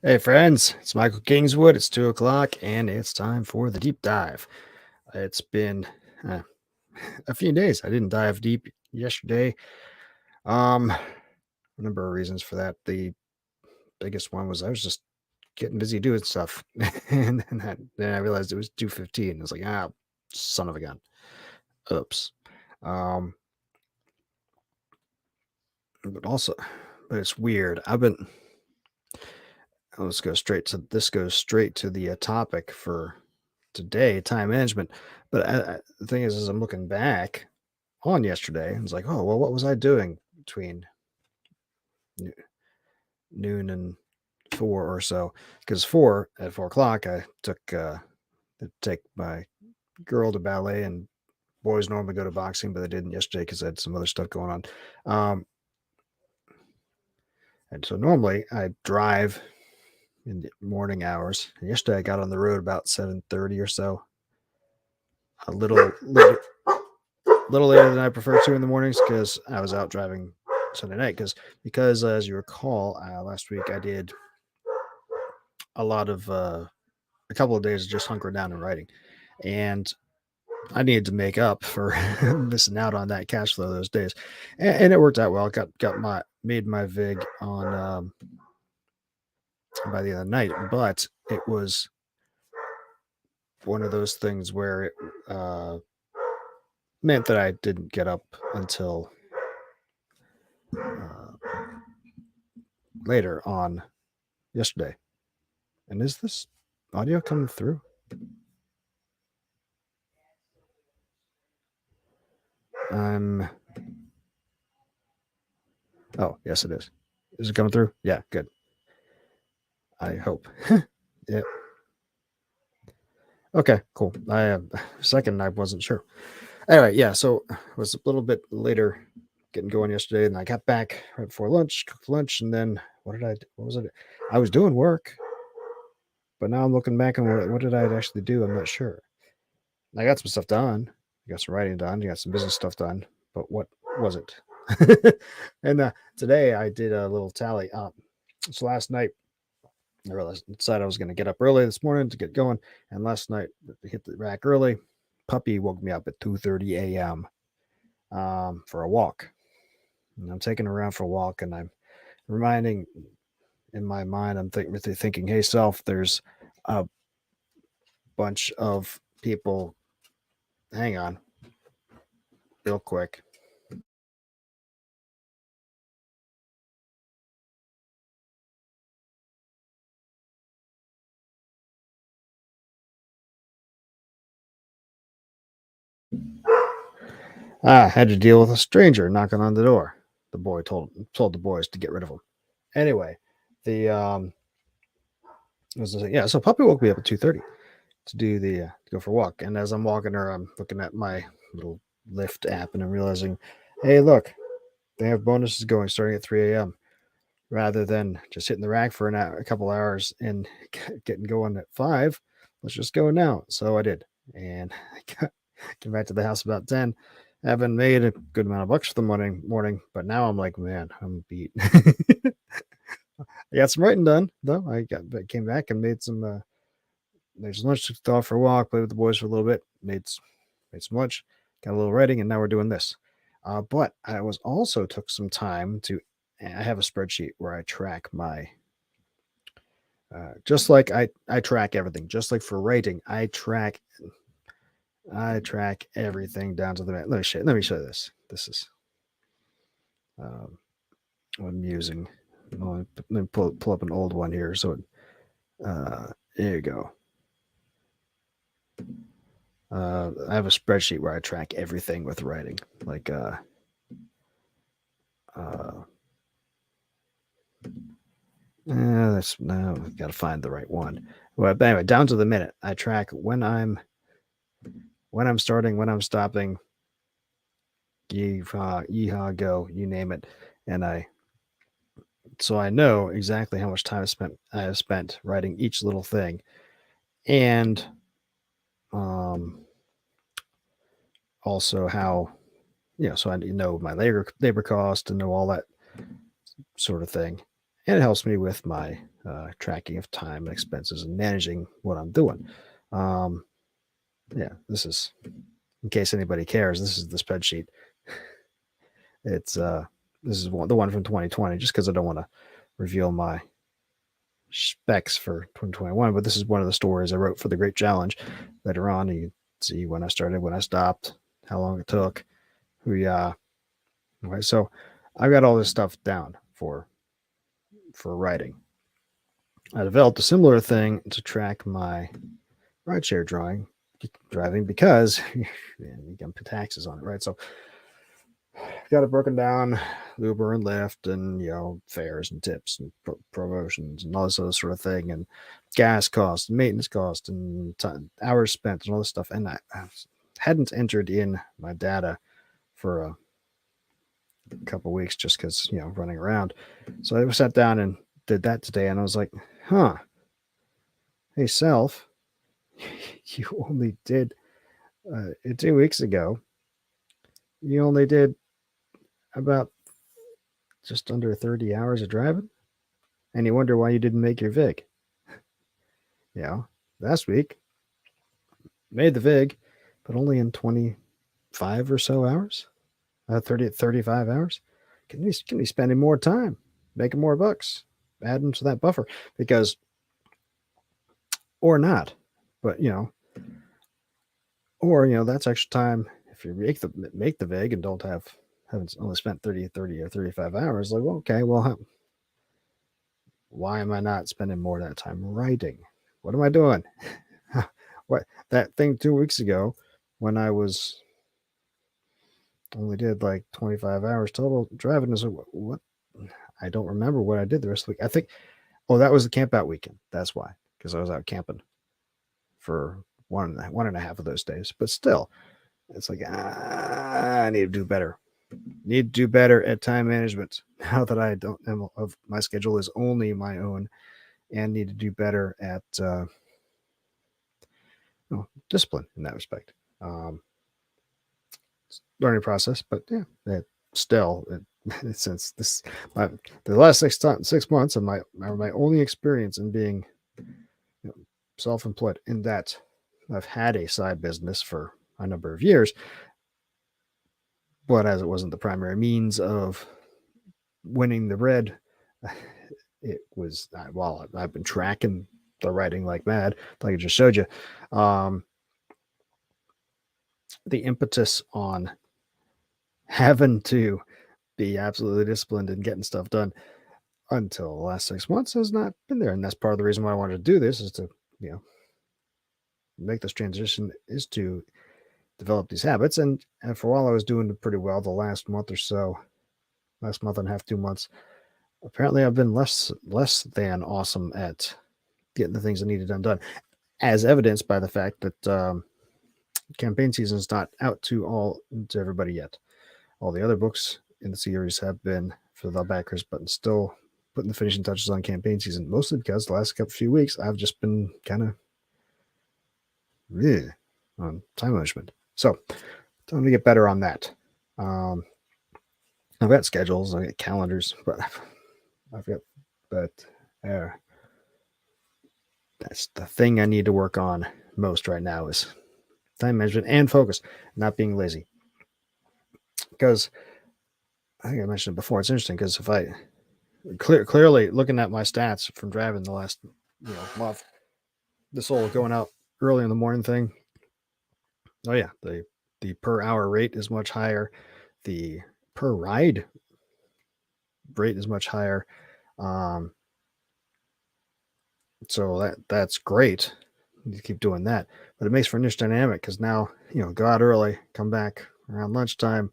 Hey friends, it's Michael Kingswood. It's 2 o'clock and it's time for the deep dive. It's been uh, a few days. I didn't dive deep yesterday. A number of reasons for that. The biggest one was I was just getting busy doing stuff, and then I realized it was 2:15. I was like, son of a gun. Oops. Um, but also, but it's weird. Let's go straight to this. Goes straight to the topic for today, time management. But the thing is, I'm looking back on yesterday. And it's like, oh well, what was I doing between n- noon and 4 or so? Because 4 o'clock, I took to take my girl to ballet, and boys normally go to boxing, but they didn't yesterday because I had some other stuff going on. Um, and so normally I drive in the morning hours. And yesterday I got on the road about 7:30 or so, a little later than I prefer to in the mornings because I was out driving Sunday night. Because as you recall, last week I did a lot of a couple of days of just hunkering down and writing, and I needed to make up for missing out on that cash flow those days, and it worked out well. Got my made my vig on by the end of the night, but it was one of those things where it uh, meant that I didn't get up until uh, later on yesterday. And is this audio coming through? I'm. Oh, yes, it is. Is it coming through? Yeah, good. I hope. Yeah. Okay, cool. Second, I wasn't sure. Anyway, yeah. So it was a little bit later getting going yesterday, and I got back right before lunch, cooked lunch, and then what did I? What was it? I was doing work, but now I'm looking back and what did I actually do? I'm not sure. I got some stuff done. I got some writing done. I got some business stuff done. But what was it? And today I did a little tally. So last night I realized decided I was going to get up early this morning to get going. And last night I hit the rack early. Puppy woke me up at 2:30 a.m. For a walk. And I'm taking her around for a walk, and I'm reminding in my mind. I'm thinking, hey self, there's a bunch of people. Hang on, real quick. I had to deal with a stranger knocking on the door. The boy told the boys to get rid of him. Anyway, the yeah. So puppy woke me up at 2:30 to do to go for a walk, and as I'm walking her, I'm looking at my little Lyft app, and I'm realizing, hey, look, they have bonuses going starting at 3 a.m. Rather than just hitting the rack for an hour, a couple hours and getting going at 5. Let's just go now. So I did, and I came back to the house about 10. Haven't made a good amount of bucks for the morning, but now I'm like, man, I'm beat. I got some writing done though. I came back and made some lunch, took the dog for a walk, played with the boys for a little bit, made some lunch, got a little writing, and now we're doing this. But I was also took some time to. I have a spreadsheet where I track my just like I track everything. Just like for writing, I track everything down to the minute. Let me show you this. This is um, what I'm using. Let me pull up an old one here. So there you go. I have a spreadsheet where I track everything with writing. Like uh, that's now got to find the right one. Well, but anyway, down to the minute. I track when I'm starting, when I'm stopping. Yeehaw, yeehaw, go, you name it, and I know exactly how much time I have spent writing each little thing, and um, also how so I know my labor cost and know all that sort of thing, and it helps me with my tracking of time and expenses and managing what I'm doing. Yeah, this is, in case anybody cares, this is the spreadsheet. It's this is the one from 2020, just because I don't want to reveal my specs for 2021. But this is one of the stories I wrote for the Great Challenge. Later on, you see when I started, when I stopped, how long it took. Right, so I've got all this stuff down for writing. I developed a similar thing to track my rideshare driving because you can pay taxes on it, right? So I've got it broken down, Uber and Lyft, and fares and tips and promotions and all this other sort of thing, and gas cost, and maintenance cost, and hours spent, and all this stuff. And I hadn't entered in my data for a couple of weeks just because running around. So I sat down and did that today, and I was like, huh, hey self, you only did 2 weeks ago, you only did about just under 30 hours of driving, and you wonder why you didn't make your vig. Last week made the vig, but only in 25 or so hours, 35 hours. Can be spending more time, making more bucks, adding to that buffer, because, or not, but that's extra time. If you make the vig and haven't only spent 30 or 35 hours, like, well, okay, well, why am I not spending more of that time writing? What am I doing? What, that thing 2 weeks ago, when I was only did like 25 hours total driving, is what? I don't remember what I did the rest of the week. I think, that was the camp out weekend. That's why, because I was out camping for one and a half of those days. But still, it's like, I need to do better. Need to do better at time management now that I don't know of my schedule is only my own, and need to do better at discipline in that respect. Learning process, but yeah, still, since the last 6 months of my only experience in being self-employed, in that I've had a side business for a number of years, but as it wasn't the primary means of winning the bread, it was, well, I've been tracking the writing like mad, like I just showed you. The impetus on having to be absolutely disciplined and getting stuff done until the last 6 months has not been there. And that's part of the reason why I wanted to do this, is to, make this transition, is to develop these habits. And for a while I was doing pretty well. The last month or so, last month and a half, 2 months, apparently I've been less than awesome at getting the things I needed done, as evidenced by the fact that campaign season is not out to everybody yet. All the other books in the series have been for the backers, but still putting the finishing touches on campaign season, mostly because the last few weeks I've just been kind of on time management. So time to get better on that. I've got schedules, I've got calendars, but that's the thing I need to work on most right now, is time management and focus, not being lazy. Because I think I mentioned it before, it's interesting because if I clearly looking at my stats from driving the last month, this whole going out early in the morning thing, oh yeah, the per hour rate is much higher, the per ride rate is much higher, so that's great. You keep doing that, but it makes for an interesting dynamic, because now go out early, come back around lunchtime,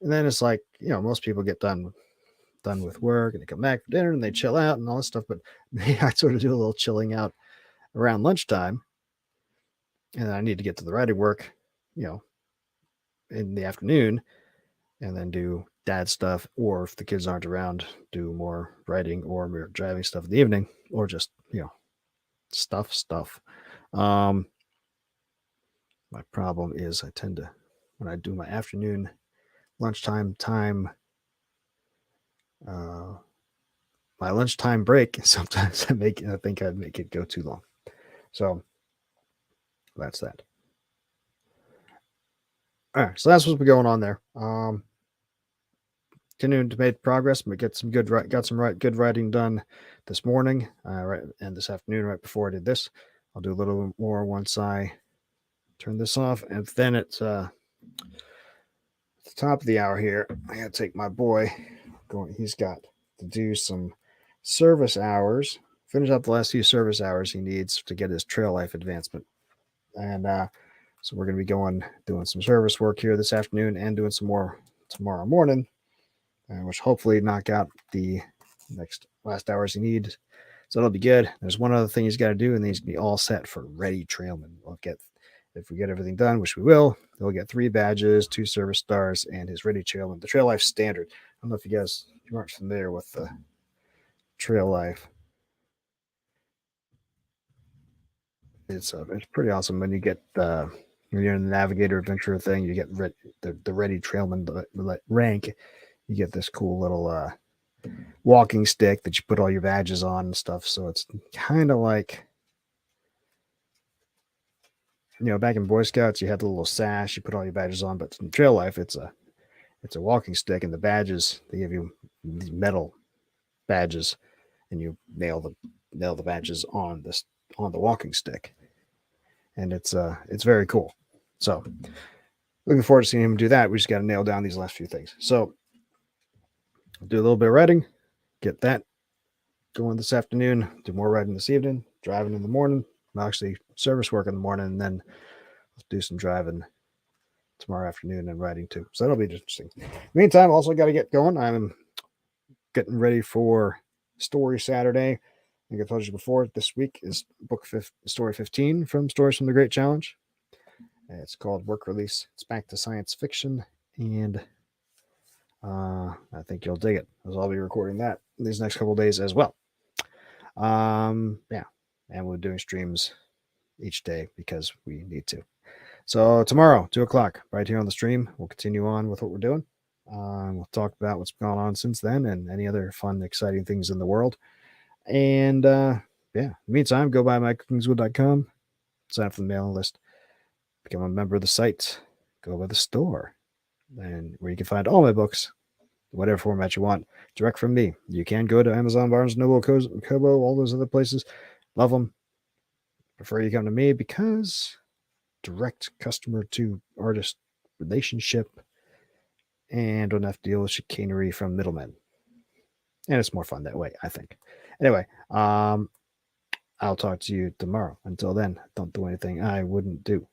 and then it's like most people get done with work and they come back for dinner and they chill out and all this stuff, but I sort of do a little chilling out around lunchtime, and I need to get to the writing work in the afternoon, and then do dad stuff, or if the kids aren't around, do more writing or driving stuff in the evening, or just stuff. My problem is I tend to, when I do my afternoon lunchtime time my lunchtime break, sometimes I think I'd make it go too long. So that's that. All right, so that's what's been going on there. Continuing to make progress, but got some good writing done this morning, right, and this afternoon, right before I did this. I'll do a little more once I turn this off, and then it's at the top of the hour here. I gotta take my boy. He's got to do some service hours, finish up the last few service hours he needs to get his trail life advancement, and so we're gonna be doing some service work here this afternoon and doing some more tomorrow morning. Which hopefully knock out the last hours he needs. So it'll be good. There's one other thing he's got to do, and he's going to be all set for ready trailman. If we get everything done, which we will, he'll get 3 badges, 2 service stars, and his ready trailman. The Trail Life Standard. I don't know if you aren't familiar with the Trail Life. It's pretty awesome when you get when you're in the Navigator Adventure thing, you get the ready trailman rank. You get this cool little walking stick that you put all your badges on and stuff. So it's kind of like, back in Boy Scouts, you had the little sash, you put all your badges on, but in Trail Life, it's a walking stick, and the badges, they give you these metal badges, and you nail the badges on the walking stick. And it's very cool. So looking forward to seeing him do that. We just got to nail down these last few things. So do a little bit of writing, get that going this afternoon, do more writing this evening, driving in the morning, actually service work in the morning, and then do some driving tomorrow afternoon and writing too. So that'll be interesting. Meantime, also got to get going. I'm getting ready for Story Saturday. I think I told you before, this week is Story 15 from Stories from the Great Challenge. It's called Work Release. It's back to science fiction, and I think you'll dig it, as I'll be recording that these next couple of days as well. Yeah, and we're doing streams each day because we need to. So tomorrow, 2:00, right here on the stream, we'll continue on with what we're doing. We'll talk about what's gone on since then and any other fun, exciting things in the world. And yeah, in the meantime, go by mycookingswood.com, sign up for the mailing list, become a member of the site, go by the store, and where you can find all my books, whatever format you want, direct from me. You can go to Amazon, Barnes & Noble, Kobo, all those other places. Love them. Prefer you come to me because direct customer to artist relationship and don't have to deal with chicanery from middlemen. And it's more fun that way, I think. Anyway, I'll talk to you tomorrow. Until then, don't do anything I wouldn't do.